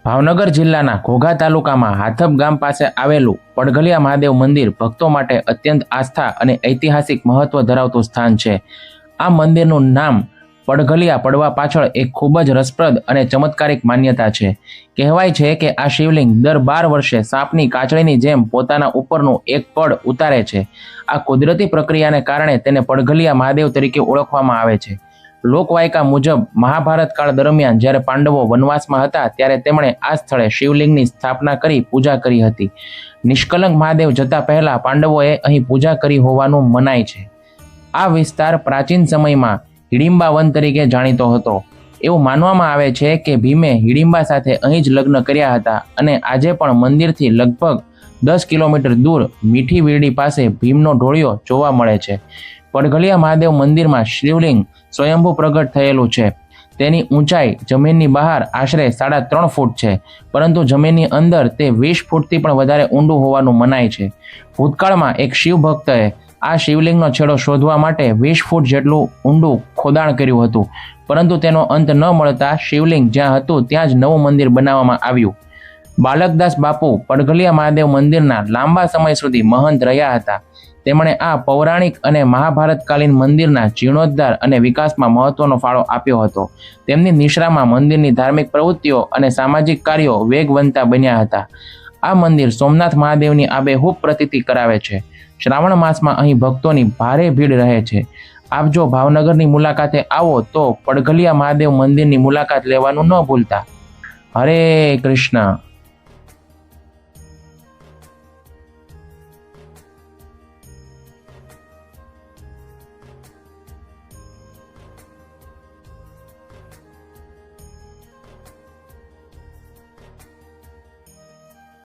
ભાવનગર જિલ્લાના ઘોઘા તાલુકામાં હાથપ ગામ પાસે આવેલું પડઘલિયા મહાદેવ મંદિર ભક્તો માટે અત્યંત આસ્થા અને ઐતિહાસિક મહત્વ ધરાવતું સ્થાન છે। આ મંદિરનું નામ પડઘલિયા પડવા પાછળ એક ખૂબ જ રસપ્રદ અને ચમત્કારિક માન્યતા છે। કહેવાય છે કે આ શિવલિંગ દર 12 વર્ષે સાપની કાચળીની જેમ પોતાના ઉપરનું એક પડ ઉતારે છે। આ કુદરતી પ્રક્રિયાને કારણે તેને પડઘલિયા મહાદેવ તરીકે ઓળખવામાં આવે છે। લોકવાયકા મુજબ મહાભારત કાળ દરમિયાન જ્યારે પાંડવો વનવાસમાં હતા ત્યારે તેમણે આ સ્થળે શિવલિંગની સ્થાપના કરી પૂજા કરી હતી। નિષ્કલંક મહાદેવ જતા પહેલા પાંડવોએ અહીં પૂજા કરી હોવાનું મનાય છે। આ વિસ્તાર પ્રાચીન સમયમાં હિડિંબા વન તરીકે જાણીતો હતો। એવું માનવામાં આવે છે કે ભીમે હિડિંબા સાથે અહીં જ લગ્ન કર્યા હતા અને આજે પણ મંદિરથી લગભગ 10 કિલોમીટર દૂર મીઠી વીરડી પાસે ભીમનો ઢોળિયો જોવા મળે છે। પડઘલિયા મહાદેવ મંદિરમાં શિવલિંગ સ્વયંભૂ પ્રગટ થયેલું છે। તેની ઊંચાઈ જમીનની બહાર આશરે 3.5 ફૂટ છે, પરંતુ જમીનની અંદર તે 20 ફૂટથી પણ વધારે ઊંડું હોવાનું મનાય છે। ભૂતકાળમાં એક શિવ ભક્તએ આ શિવલિંગનો છેડો શોધવા માટે 20 ફૂટ જેટલું ઊંડું ખોદાણ કર્યું હતું, પરંતુ તેનો અંત ન મળતા શિવલિંગ જ્યાં હતું ત્યાં જ નવું મંદિર બનાવવામાં આવ્યું। બાલકદાસ બાપુ પડઘલિયા મહાદેવ મંદિરના લાંબા સમય સુધી મહંત રહ્યા હતા। તેમણે આ પૌરાણિક અને મહાભારતકાલીન મંદિરના જીર્ણોદ્ધાર અને વિકાસમાં મહત્વનો ફાળો આપ્યો હતો। તેમની નિશ્રામાં મંદિરની ધાર્મિક પ્રવૃત્તિઓ અને સામાજિક કાર્યો વેગવંતા બન્યા હતા। આ મંદિર સોમનાથ મહાદેવની આબેહૂબ પ્રતીતિ કરાવે છે। શ્રાવણ માસમાં અહીં ભક્તોની ભારે ભીડ રહે છે। આપ જો ભાવનગરની મુલાકાતે આવો તો પડઘલિયા મહાદેવ મંદિરની મુલાકાત લેવાનું ન ભૂલતા। હરે કૃષ્ણ।